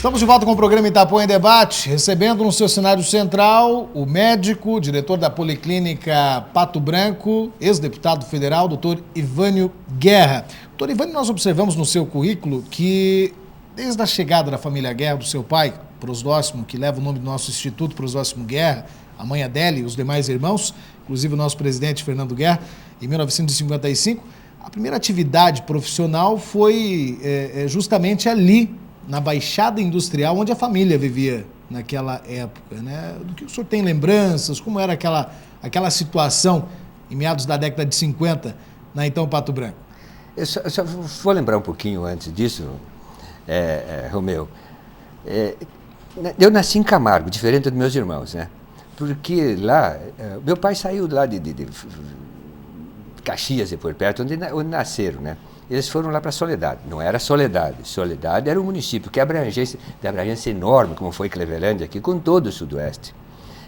Estamos de volta com o programa Itapuã em Debate, recebendo no seu cenário central o médico, diretor da Policlínica Pato Branco, ex-deputado federal, doutor Ivânio Guerra. Doutor Ivânio, nós observamos no seu currículo que, desde a chegada da família Guerra, do seu pai, Prosdóximo, que leva o nome do nosso instituto, Prosdóximo Guerra, a mãe Adélia e os demais irmãos, inclusive o nosso presidente Fernando Guerra, em 1955, a primeira atividade profissional foi justamente ali, na Baixada Industrial, onde a família vivia naquela época, né? Do que o senhor tem lembranças, como era aquela situação em meados da década de 50, na então Pato Branco? Eu só vou lembrar um pouquinho antes disso, Romeu. Eu nasci em Camargo, diferente dos meus irmãos, né? Porque lá, meu pai saiu lá de Caxias e por perto, onde nasceram, né? Eles foram lá para Soledade. Não era Soledade. Soledade era um município que de abrangência enorme, como foi Clevelândia aqui, com todo o sudoeste.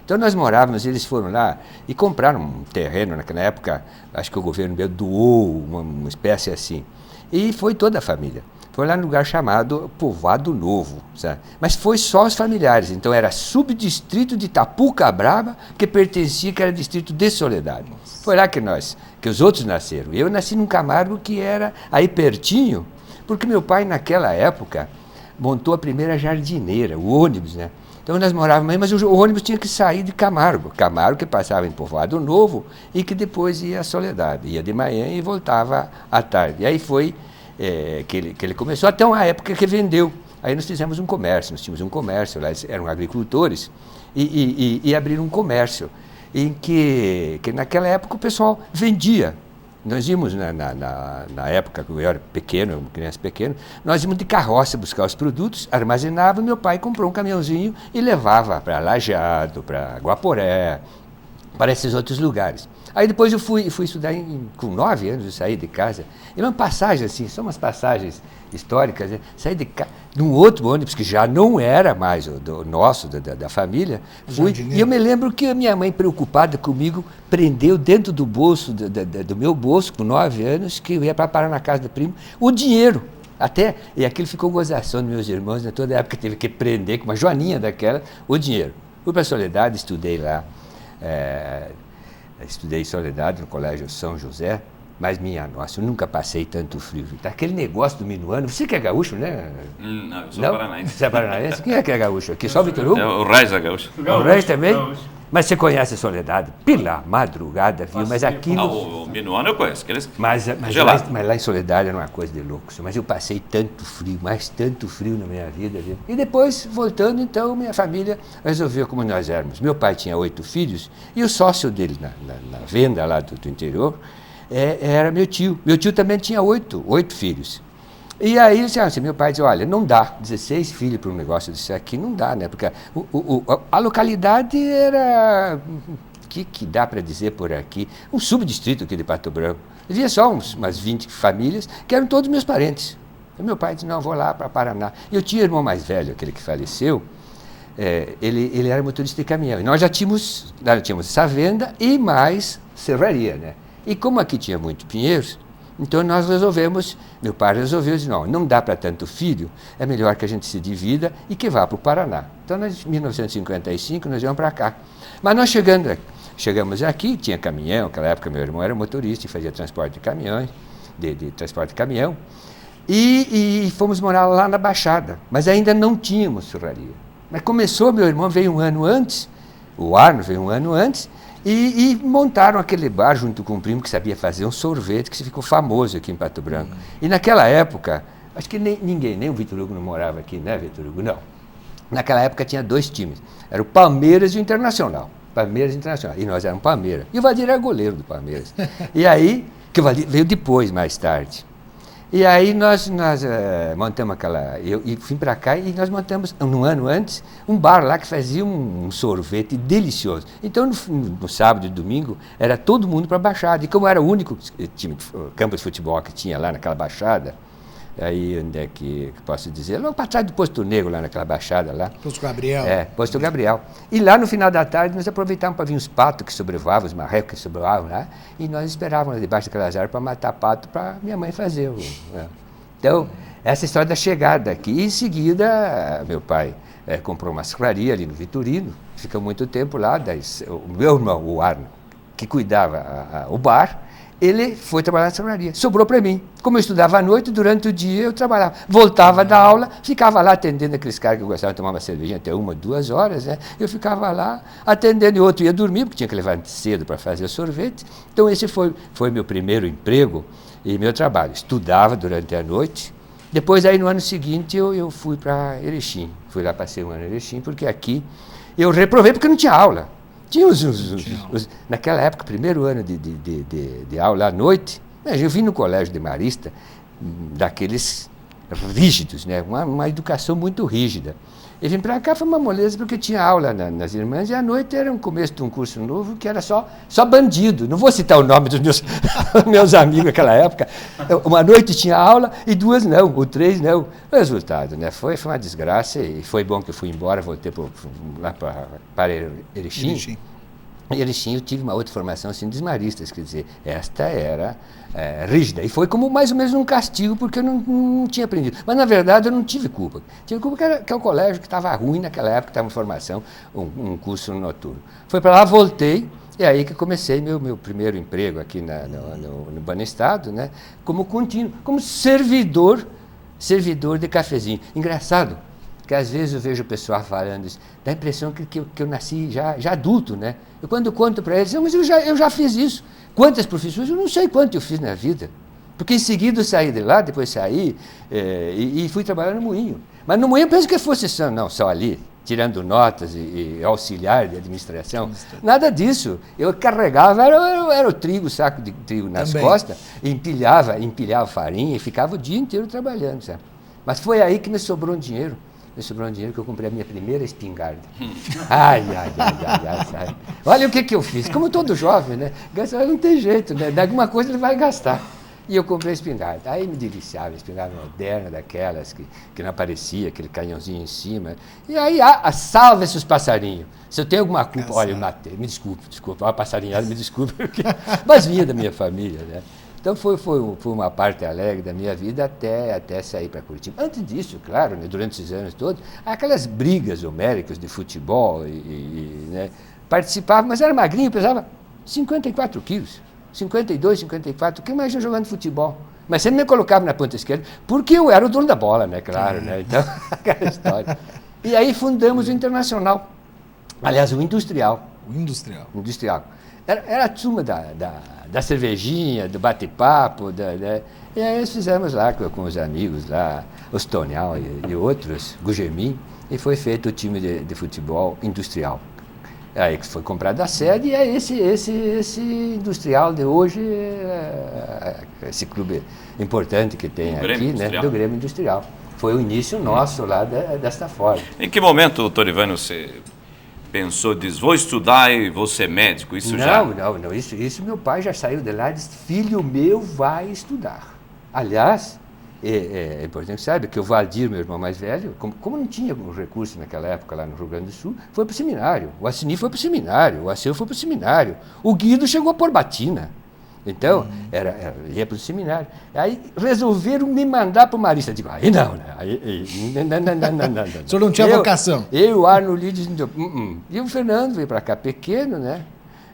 Então nós morávamos, eles foram lá e compraram um terreno naquela época, acho que o governo doou uma espécie assim. E foi toda a família. Foi lá num lugar chamado Povoado Novo, sabe? Mas foi só os familiares, então era subdistrito de Itapucabraba, que pertencia, que era distrito de Soledade. Foi lá que os outros nasceram. Eu nasci num Camargo que era aí pertinho, porque meu pai naquela época montou a primeira jardineira, o ônibus, né? Então nós morávamos aí, mas o ônibus tinha que sair de Camargo. Camargo que passava em Povoado Novo e que depois ia a Soledade. Ia de manhã e voltava à tarde. E aí foi que ele começou, até uma época que vendeu. Aí nós fizemos um comércio, nós tínhamos um comércio, lá eles eram agricultores, e abriram um comércio, em que naquela época o pessoal vendia. Nós íamos, na época que eu era pequeno, uma criança pequena, nós íamos de carroça buscar os produtos, armazenava, meu pai comprou um caminhãozinho e levava para Lajeado, para Guaporé, para esses outros lugares. Aí depois eu fui estudar, com 9 anos eu saí de casa, e uma passagem assim, são umas passagens históricas, né? Saí de casa, num outro ônibus que já não era mais o nosso, da família, fui, e eu me lembro que a minha mãe, preocupada comigo, prendeu dentro do bolso, do meu bolso, com 9 anos, que eu ia para parar na casa do primo, o dinheiro. E aquilo ficou gozação dos meus irmãos, né? Toda época teve que prender, com uma joaninha daquela, o dinheiro. Fui para a Soledade, estudei lá. Estudei em Soledade, no Colégio São José, mas minha nossa, eu nunca passei tanto frio. Tá? Aquele negócio do minuano, você que é gaúcho, né? Não, eu sou paranaense. Você é paranaense? Quem é que é gaúcho aqui? Só o Vitor Hugo? O Reis é gaúcho. O Reis também? Mas você conhece a Soledade? Pela madrugada, viu? Mas aquilo... Não, o minuano eu conheço. Mas lá em Soledade era uma coisa de louco. Mas eu passei tanto frio, mas tanto frio na minha vida, viu? E depois, voltando, então, minha família resolveu como nós éramos. Meu pai tinha 8 filhos e o sócio dele na venda lá do interior era meu tio. Meu tio também tinha 8 filhos. E aí, assim, meu pai disse, olha, não dá, 16 filhos para um negócio desse aqui, não dá, né? Porque a localidade era, o que dá para dizer por aqui, um subdistrito aqui de Pato Branco. Havia só umas 20 famílias, que eram todos meus parentes. E meu pai disse, não, vou lá para Paraná. E eu tinha um irmão mais velho, aquele que faleceu, ele era motorista de caminhão. E nós já tínhamos essa venda e mais serraria, né? E como aqui tinha muito pinheiros, então nós meu pai resolveu, disse, não dá para tanto filho, é melhor que a gente se divida e que vá para o Paraná. Então, em 1955, nós íamos para cá. Mas nós chegamos aqui, tinha caminhão, naquela época meu irmão era motorista e fazia transporte de caminhões, de transporte de caminhão, e fomos morar lá na Baixada, mas ainda não tínhamos serraria. Mas começou, meu irmão veio um ano antes, o Arno veio um ano antes, e montaram aquele bar junto com um primo que sabia fazer um sorvete que ficou famoso aqui em Pato Branco. E naquela época, acho que nem o Vitor Hugo não morava aqui, né, Vitor Hugo? Não. Naquela época tinha 2 times, era o Palmeiras e o Internacional. Palmeiras e Internacional, e nós éramos Palmeiras. E o Valdir era goleiro do Palmeiras. E aí, que o Valdir veio depois, mais tarde. E aí nós montamos eu vim para cá e nós montamos, um ano antes, um bar lá que fazia um sorvete delicioso. Então no sábado e domingo era todo mundo para a Baixada. E como era o único campo de futebol que tinha lá naquela Baixada, aí onde é que posso dizer? Lá para trás do Posto Negro, lá naquela Baixada lá. Posto Gabriel. Posto Gabriel. E lá no final da tarde nós aproveitávamos para vir os patos que sobrevoavam, os marrecos que sobrevoavam lá, e nós esperávamos debaixo daquelas árvores para matar pato para minha mãe fazer. Então, essa história da chegada aqui. E em seguida, meu pai comprou uma serraria ali no Vitorino, ficou muito tempo lá. Daí, o meu irmão, o Arno, que cuidava o bar, ele foi trabalhar na serraria. Sobrou para mim. Como eu estudava à noite, durante o dia eu trabalhava. Voltava da aula, ficava lá atendendo aqueles caras que gostavam de tomar uma cervejinha até 1, 2 horas, né? Eu ficava lá atendendo, e outro ia dormir, porque tinha que levar cedo para fazer sorvete. Então esse foi meu primeiro emprego e meu trabalho. Estudava durante a noite. Depois, aí no ano seguinte, eu fui para Erechim. Fui lá, passei um ano em Erechim, porque aqui eu reprovei porque não tinha aula. Tinha naquela época, primeiro ano de aula à noite, eu vim no colégio de Marista, daqueles rígidos, né? Uma educação muito rígida. E vim para cá, foi uma moleza, porque tinha aula nas irmãs, e à noite era um começo de um curso novo que era só bandido. Não vou citar o nome dos meus amigos naquela época. Uma noite tinha aula e 2 não, ou 3 não. O resultado, né? Foi uma desgraça, e foi bom que eu fui embora, voltei lá para Erechim. Em Erechim eu tive uma outra formação assim, dos maristas, quer dizer, esta era rígida. E foi como mais ou menos um castigo, porque eu não tinha aprendido. Mas, na verdade, eu não tive culpa. Tive culpa que é o colégio que estava ruim naquela época, estava em formação, um curso noturno. Foi para lá, voltei, e aí que comecei meu primeiro emprego aqui no Banestado, né, como contínuo, como servidor de cafezinho. Engraçado, que às vezes eu vejo o pessoal falando isso, dá a impressão que eu nasci já adulto, né? Eu quando conto para eles, mas eu já fiz isso. Quantas profissões? Eu não sei quanto eu fiz na vida. Porque em seguida eu saí de lá, depois saí e fui trabalhar no moinho. Mas no moinho eu penso que fosse só ali, tirando notas e auxiliar de administração. Nada disso. Eu carregava, era o trigo, o saco de trigo nas costas, e empilhava farinha e ficava o dia inteiro trabalhando, sabe? Mas foi aí que me sobrou um dinheiro. Me sobrou um dinheiro que eu comprei a minha primeira espingarda. Ai, sabe? Olha o que eu fiz. Como todo jovem, né? Gastar não tem jeito, né? De alguma coisa ele vai gastar. E eu comprei a espingarda. Aí me deliciava, espingarda moderna, daquelas que não aparecia, aquele canhãozinho em cima. E aí, salve-se os passarinhos. Se eu tenho alguma culpa, olha, eu matei, me desculpe, olha, passarinhada, me desculpe, mas vinha da minha família, né? Então foi uma parte alegre da minha vida até sair para Curitiba. Antes disso, claro, né, durante esses anos todos, aquelas brigas homéricas de futebol, né, participava, mas era magrinho, pesava 54 quilos, 52, 54, quem imagina jogando futebol? Mas sempre me colocava na ponta esquerda, porque eu era o dono da bola, né, claro, né, então, aquela história. E aí fundamos o Internacional, aliás, o Industrial. O Industrial. Industrial. Era a turma da cervejinha, do bate-papo, e aí nós fizemos lá com os amigos lá, os Tonial e outros, Gugemin, e foi feito o time de futebol industrial. Aí foi comprado a sede e é esse industrial de hoje, esse clube importante que tem aqui, né, do Grêmio Industrial. Foi o início nosso lá desta forma. Em que momento, doutor Ivânio, você pensou, diz, vou estudar e vou ser médico? Isso não. Isso meu pai já saiu de lá e disse, filho meu vai estudar. Aliás, é importante que saiba que o Valdir, meu irmão mais velho, como não tinha recurso naquela época lá no Rio Grande do Sul, foi para o seminário. O Assini foi para o seminário, o Aceu foi para o seminário. O Guido chegou a pôr batina. Então, ia para o seminário. Aí resolveram me mandar para o Marista. Eu digo, aí não, né? Não. O senhor não tinha vocação? Eu, o Arno Lides, e o Fernando veio para cá pequeno, né?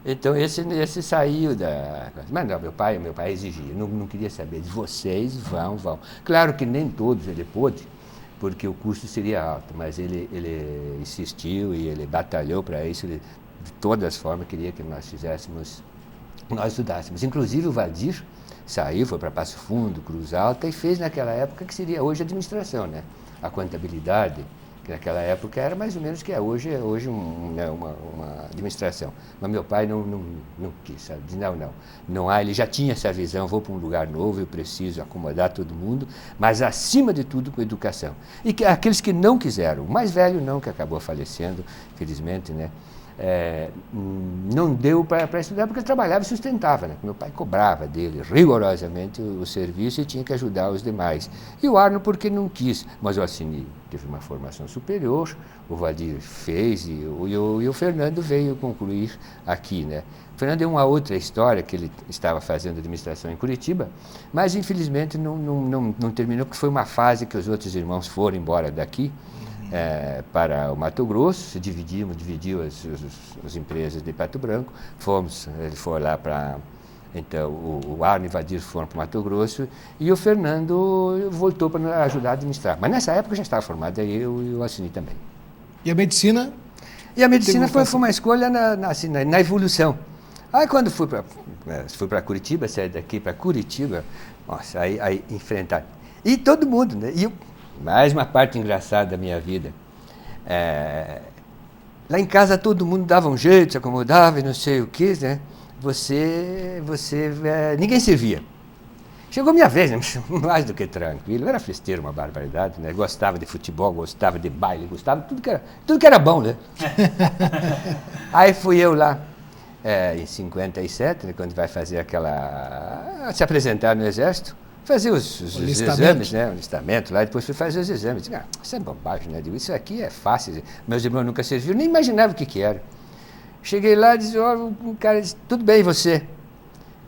Então, esse saiu da... Mas não, meu pai exigia, não queria saber. Vocês vão. Claro que nem todos ele pôde, porque o custo seria alto, mas ele insistiu e ele batalhou para isso. Ele, de todas as formas, queria que nós estudássemos. Inclusive o Valdir saiu, foi para Passo Fundo, Cruz Alta e fez naquela época que seria hoje administração, né? A contabilidade, que naquela época era mais ou menos que é hoje uma administração. Mas meu pai não quis, sabe? Disse, não há, ele já tinha essa visão, vou para um lugar novo, eu preciso acomodar todo mundo, mas acima de tudo com educação. E aqueles que não quiseram, o mais velho não, que acabou falecendo, felizmente, né? não deu para estudar porque ele trabalhava e sustentava, né? Meu pai cobrava dele rigorosamente o serviço e tinha que ajudar os demais. E o Arno porque não quis, mas o Assini teve uma formação superior, o Valdir fez e o Fernando veio concluir aqui, né? O Fernando é uma outra história, que ele estava fazendo administração em Curitiba, mas infelizmente não terminou, porque foi uma fase que os outros irmãos foram embora daqui, para o Mato Grosso, dividiu as empresas de Pato Branco, ele foi lá para... Então, o Arno e o Valdir foram para o Mato Grosso e o Fernando voltou para ajudar a administrar. Mas nessa época já estava formado, eu e o Assini também. E a medicina? E a medicina foi uma escolha na evolução. Aí quando fui para Curitiba, saí daqui para Curitiba, nossa, aí enfrentar. E todo mundo, né? E mais uma parte engraçada da minha vida. Lá em casa todo mundo dava um jeito, se acomodava e não sei o que, né? Ninguém servia. Chegou a minha vez, né? Mais do que tranquilo. Eu era festeiro, uma barbaridade, né? Gostava de futebol, gostava de baile, gostava de tudo que era bom, né? Aí fui eu lá, em 57, né, quando vai fazer se apresentar no Exército, fazer os exames, né? O listamento lá, depois fui fazer os exames. Digo, isso é bobagem, né? Digo, isso aqui é fácil. Meus irmãos nunca serviram, nem imaginava o que era. Cheguei lá e disse, o cara disse, tudo bem, e você?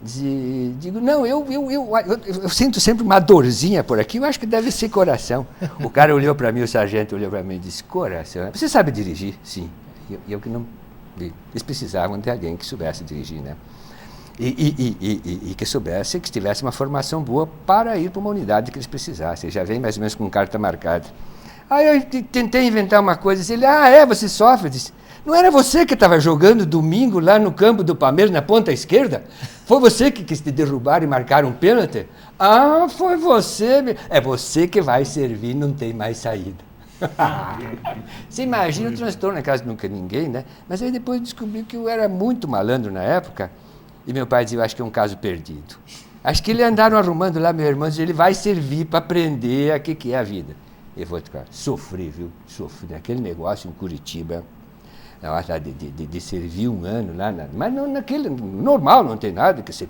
Digo, não, eu sinto sempre uma dorzinha por aqui, eu acho que deve ser coração. O cara olhou para mim, o sargento olhou para mim e disse, coração, você sabe dirigir? Sim. Eu que não... Eles precisavam de alguém que soubesse dirigir, né? E que soubesse, que tivesse uma formação boa para ir para uma unidade que eles precisassem. Já vem mais ou menos com carta marcada. Aí eu tentei inventar uma coisa, ele, você sofre? Eu disse, não era você que estava jogando domingo lá no campo do Palmeiras, na ponta esquerda? Foi você que quis te derrubar e marcar um pênalti? Ah, foi você. É você que vai servir, não tem mais saída. Você imagina o transtorno, na casa de nunca ninguém, né? Mas aí depois descobri que eu era muito malandro na época, e meu pai dizia, eu acho que é um caso perdido. Acho que eles andaram arrumando lá, meu irmão, dizia, ele vai servir para aprender o que é a vida. Eu vou ficar, sofri, viu? Sofri naquele negócio em Curitiba, de servir um ano lá, mas não, naquele normal, não tem nada que ser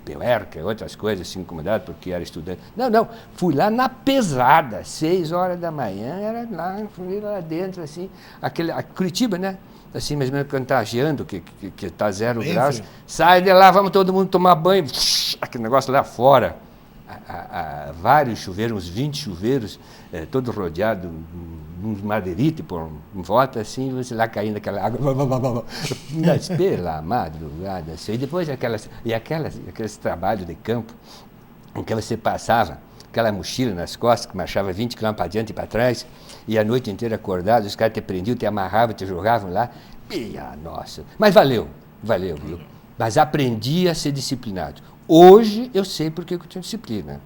que outras coisas assim, incomodado porque era estudante. Não, fui lá na pesada, 6 horas da manhã, fui lá dentro, assim, a Curitiba, né? Assim, mais ou menos contagiando, que está 0 graus, frio. Sai de lá, vamos todo mundo tomar banho, aquele negócio lá fora. Vários chuveiros, uns 20 chuveiros, todo rodeado, uns madeiritos por volta, assim, você lá caindo aquela água, mas pela madrugada, assim, e depois aqueles trabalhos de campo, em que você passava aquela mochila nas costas, que marchava 20 km para diante e para trás, e a noite inteira acordado, os caras te prendiam, te amarravam, te jogavam lá, nossa, mas valeu, viu? Mas aprendi a ser disciplinado. Hoje eu sei porque eu tenho disciplina.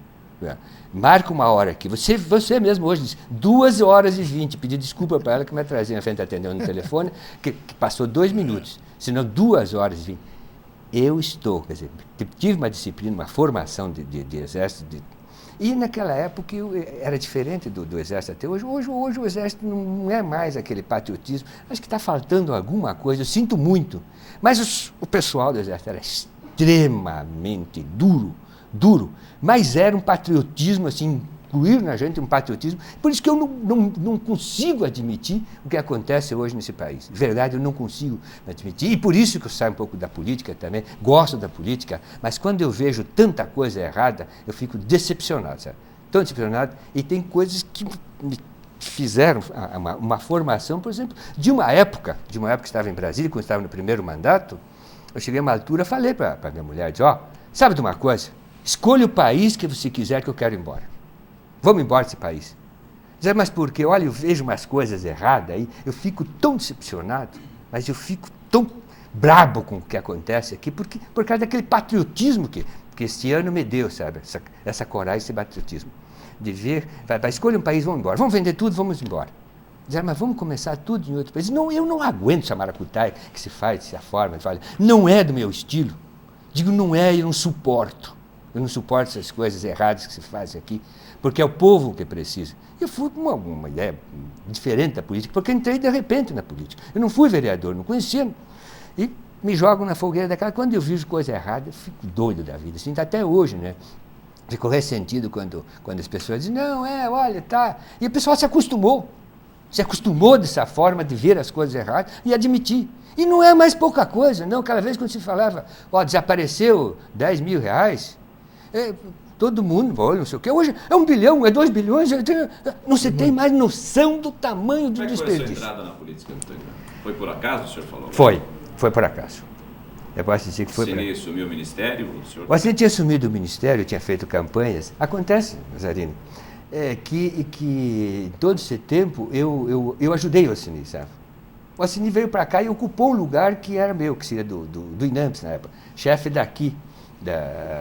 Marca uma hora aqui. Você mesmo hoje disse 2h20. Pedi desculpa para ela que me atrasei na frente atendendo no telefone, que passou 2 minutos, senão 2h20. Eu estou, quer dizer, tive uma disciplina, uma formação de exército. E naquela época era diferente do exército até hoje. Hoje o exército não é mais aquele patriotismo. Acho que está faltando alguma coisa, eu sinto muito. Mas o pessoal do exército era extremamente duro, mas era um patriotismo, assim, incluir na gente um patriotismo. Por isso que eu não consigo admitir o que acontece hoje nesse país. De verdade, eu não consigo admitir. E por isso que eu saio um pouco da política também, gosto da política, mas quando eu vejo tanta coisa errada, eu fico decepcionado, sabe? Tão decepcionado, e tem coisas que me fizeram uma formação, por exemplo, de uma época que estava em Brasília, quando estava no primeiro mandato. Eu cheguei a uma altura, falei para minha mulher, disse, sabe de uma coisa? Escolha o país que você quiser que eu quero ir embora. Vamos embora desse país. Dizer, mas por quê? Olha, eu vejo umas coisas erradas aí, eu fico tão decepcionado, mas eu fico tão brabo com o que acontece aqui, por causa daquele patriotismo que este ano me deu, sabe? Essa coragem, esse patriotismo. De ver, escolha um país, vamos embora. Vamos vender tudo, vamos embora. Dizer, mas vamos começar tudo em outro país. Não, eu não aguento essa maracutaia que se faz, se forma, não é do meu estilo. Digo, não é, eu não suporto. Eu não suporto essas coisas erradas que se fazem aqui, porque é o povo que precisa. Eu fui com uma ideia diferente da política, porque eu entrei de repente na política. Eu não fui vereador, não conhecia. E me jogo na fogueira daquela. Quando eu vejo coisa errada, eu fico doido da vida. Assim, até hoje, né? Fico ressentido quando as pessoas dizem, não, olha, tá. E o pessoal se acostumou dessa forma de ver as coisas erradas e admitir. E não é mais pouca coisa, não. Cada vez quando se falava, desapareceu 10 mil reais, todo mundo, olha, não sei o quê. Hoje é 1 bilhão, é 2 bilhões, não se tem mais noção do tamanho do desperdício. Como é que foi a sua entrada na política? Foi por acaso, o senhor falou? Foi por acaso. Eu posso dizer que foi por acaso. Você assumiu o ministério? Você tinha assumido o ministério, tinha feito campanhas. Acontece, Nazarino, que todo esse tempo eu ajudei o Ocini, sabe? O Ocini veio para cá e ocupou um lugar que era meu, que seria do INAMPS na época, chefe daqui,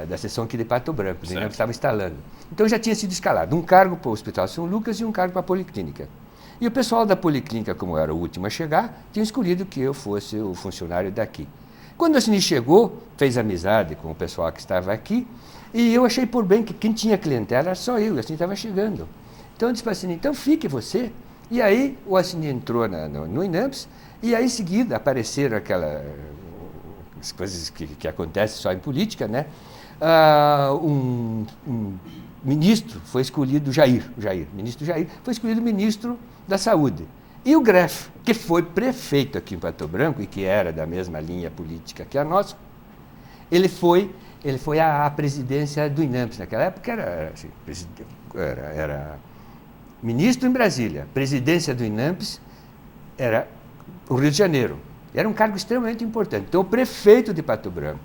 da seção aqui de Pato Branco. O INAMPS estava instalando. Então já tinha sido escalado um cargo para o Hospital São Lucas e um cargo para a Policlínica. E o pessoal da Policlínica, como eu era o último a chegar, tinha escolhido que eu fosse o funcionário daqui. Quando o Ocini chegou, fez amizade com o pessoal que estava aqui, e eu achei por bem que quem tinha clientela era só eu, o Ocini estava chegando. Então eu disse para o Ocini, então fique você. E aí o Ocini entrou no INAMPS, e aí em seguida apareceram as coisas que acontecem só em política, né? Um ministro foi escolhido, o ministro Jair, foi escolhido ministro da Saúde. E o Greff, que foi prefeito aqui em Pato Branco e que era da mesma linha política que a nossa, ele foi à presidência do INAMPS. Naquela época era ministro em Brasília, presidência do INAMPS era o Rio de Janeiro. Era um cargo extremamente importante. Então o prefeito de Pato Branco,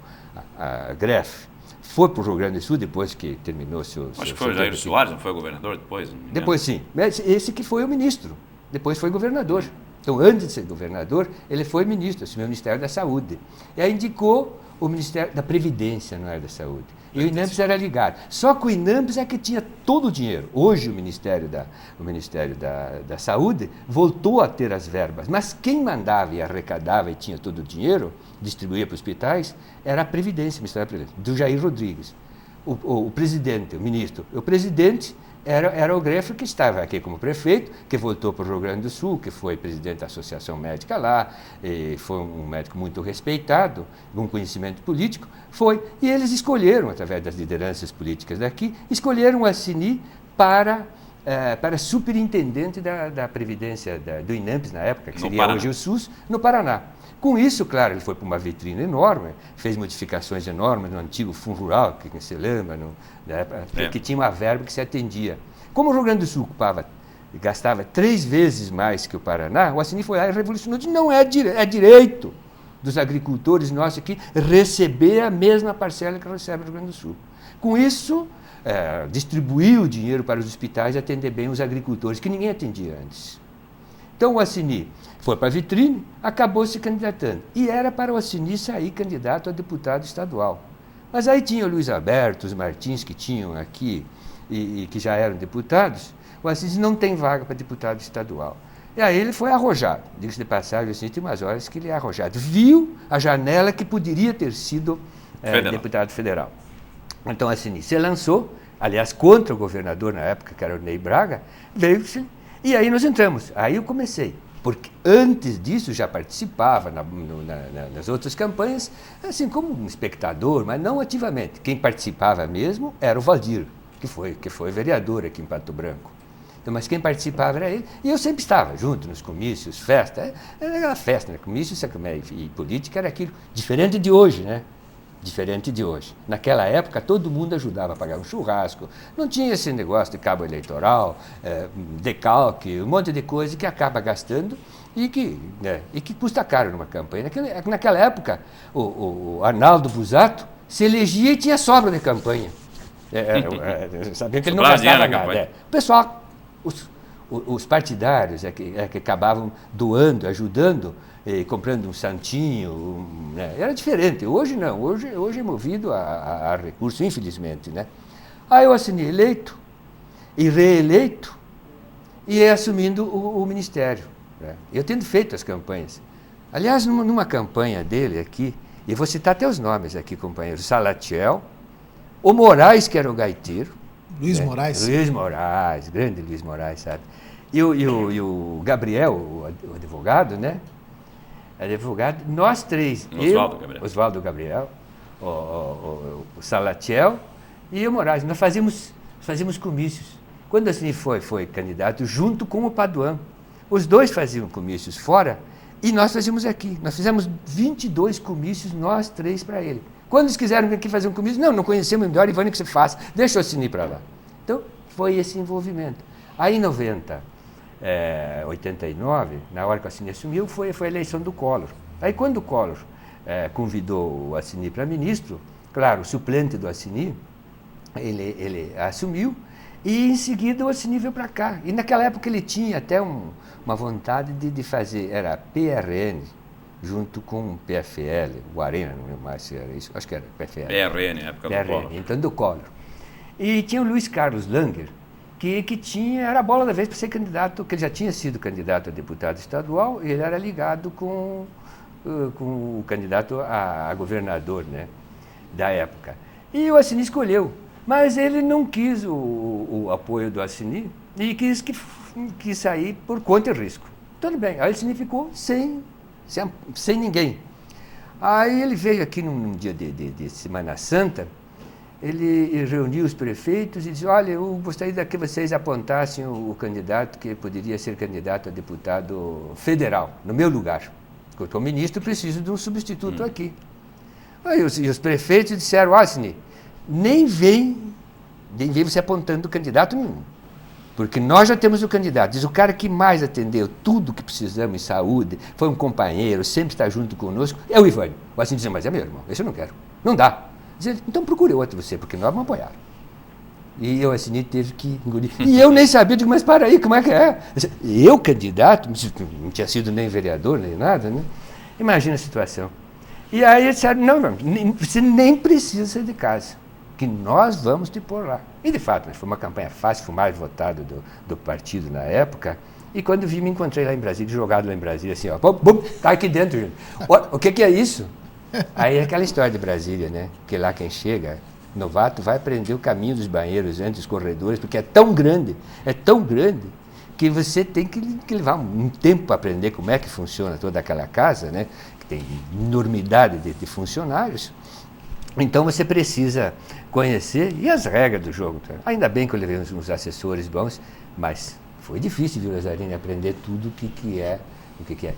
a Greff, foi para o Rio Grande do Sul depois que terminou seu... Acho que foi o Jair Soares, não foi o governador depois? Depois sim, mas esse que foi o ministro. Depois foi governador. Então, antes de ser governador, ele foi ministro, assumiu o Ministério da Saúde. E aí indicou o Ministério da Previdência, não era da Saúde. E o INAMPS era ligado. Só que o INAMPS é que tinha todo o dinheiro. Hoje o Ministério da Saúde voltou a ter as verbas. Mas quem mandava e arrecadava e tinha todo o dinheiro, distribuía para os hospitais, era a Previdência, o Ministério da Previdência, do Jair Rodrigues. O presidente, o ministro, o presidente... Era o Greff, que estava aqui como prefeito, que voltou para o Rio Grande do Sul, que foi presidente da Associação Médica lá, e foi um médico muito respeitado, com conhecimento político, e eles escolheram, através das lideranças políticas daqui, escolheram o Ocini para superintendente da Previdência do INAMPS, na época, que seria hoje o SUS, no Paraná. Com isso, claro, ele foi para uma vitrine enorme, fez modificações enormes no antigo Fundo Rural, que você lembra, que tinha uma verba que se atendia. Como o Rio Grande do Sul gastava 3 vezes mais que o Paraná, o Ocini foi lá e revolucionou. Não é direito dos agricultores nossos aqui receber a mesma parcela que recebe o Rio Grande do Sul. Com isso, distribuiu o dinheiro para os hospitais e atender bem os agricultores, que ninguém atendia antes. Então o Ocini foi para a vitrine, acabou se candidatando. E era para o Ocini sair candidato a deputado estadual. Mas aí tinha o Luiz Alberto, os Martins, que tinham aqui e que já eram deputados. O Ocini não tem vaga para deputado estadual. E aí ele foi arrojado. Diga-se de passagem, assim, tem umas horas que ele é arrojado. Viu a janela que poderia ter sido deputado federal. Então o Ocini se lançou, aliás, contra o governador na época, que era o Ney Braga, veio-se. E aí nós entramos. Aí eu comecei. Porque antes disso já participava nas outras campanhas, assim como um espectador, mas não ativamente. Quem participava mesmo era o Valdir, que foi vereador aqui em Pato Branco. Então, mas quem participava era ele, e eu sempre estava junto nos comícios, festa. Era aquela festa, né? Comício e política era aquilo, diferente de hoje, né? Diferente de hoje. Naquela época, todo mundo ajudava a pagar um churrasco. Não tinha esse negócio de cabo eleitoral, decalque, um monte de coisa que acaba gastando e que custa caro numa campanha. Naquela época, o Arnaldo Busato se elegia e tinha sobra de campanha. Sabia que ele não gastava nada. O pessoal, os partidários que acabavam doando, ajudando, comprando um santinho, né? Era diferente. Hoje não, hoje é movido a recurso, infelizmente, né? Aí eu assinei eleito e reeleito e assumindo o ministério, né? Eu tendo feito as campanhas. Aliás, numa campanha dele aqui, e vou citar até os nomes aqui, companheiros, Salatiel, o Moraes, que era o gaiteiro. Luiz Moraes. Luiz Moraes, grande Luiz Moraes, sabe? E o Gabriel, o advogado, né? advogado, nós três. Oswaldo Gabriel, o Salatiel e o Moraes. Nós fazíamos comícios. Quando o Assini foi candidato, junto com o Paduan, os dois faziam comícios fora e nós fazíamos aqui. Nós fizemos 22 comícios, nós três, para ele. Quando eles quiseram vir aqui fazer um comício, não conhecemos melhor, Ivânio, que você faça, deixa o Assini para lá. Então, foi esse envolvimento. Aí, em 89, na hora que o Assini assumiu, foi a eleição do Collor. Aí, quando o Collor convidou o Assini para ministro, claro, o suplente do Assini, ele assumiu, e em seguida o Assini veio para cá. E naquela época ele tinha até uma vontade de fazer, era PRN, junto com o PFL, o Arena, não lembro mais se era isso, acho que era PFL. PRN, época do Collor. Então do Collor. E tinha o Luiz Carlos Langer, que era a bola da vez para ser candidato, que ele já tinha sido candidato a deputado estadual, e ele era ligado com o candidato a governador, né, da época. E o Assini escolheu. Mas ele não quis o apoio do Assini e quis sair por conta e risco. Tudo bem, aí o Assini ficou sem ninguém. Aí ele veio aqui num dia de Semana Santa, ele reuniu os prefeitos e disse, olha, eu gostaria que vocês apontassem o candidato que poderia ser candidato a deputado federal, no meu lugar. Porque eu sou ministro, preciso de um substituto aqui. Aí os prefeitos disseram, Assini, nem vem você apontando candidato nenhum, porque nós já temos o candidato. Diz, o cara que mais atendeu tudo que precisamos em saúde, foi um companheiro, sempre está junto conosco, é o Ivânio. O Assini diz, mas é meu irmão, esse eu não quero, não dá. Diz, então procure outro você, porque nós vamos apoiar. E o Assini teve que engolir. E eu nem sabia, digo, mas para aí, como é que é? Eu, candidato, não tinha sido nem vereador, nem nada, né? Imagina a situação. E aí eles disseram, não, você nem precisa sair de casa, que nós vamos te pôr lá. E de fato, foi uma campanha fácil, fui mais votado do partido na época, e quando vi, me encontrei lá em Brasília, jogado lá em Brasília, assim, ó, tá aqui dentro, gente. O que é isso? Aí é aquela história de Brasília, né, que lá quem chega, novato, vai aprender o caminho dos banheiros, antes dos corredores, porque é tão grande, que você tem que levar um tempo para aprender como é que funciona toda aquela casa, né, que tem enormidade de funcionários. Então você precisa conhecer e as regras do jogo. Ainda bem que eu levei uns assessores bons, mas foi difícil, viu, Lazzarini, aprender tudo o que é.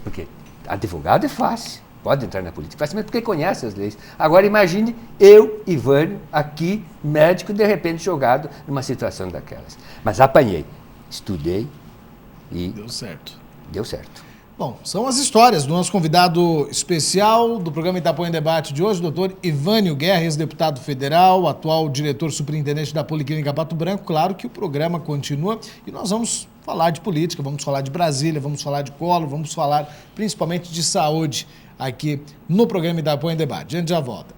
Porque advogado é fácil, pode entrar na política facilmente porque conhece as leis. Agora imagine eu, Ivânio, aqui, médico, de repente jogado numa situação daquelas. Mas apanhei, estudei e... Deu certo. Deu certo. Bom, são as histórias do nosso convidado especial do programa Itapuã em Debate de hoje, doutor Ivânio Guerra, ex-deputado federal, atual diretor superintendente da Policlínica Pato Branco. Claro que o programa continua e nós vamos falar de política, vamos falar de Brasília, vamos falar de Collor, vamos falar principalmente de saúde aqui no programa Itapuã em Debate. A gente já volta.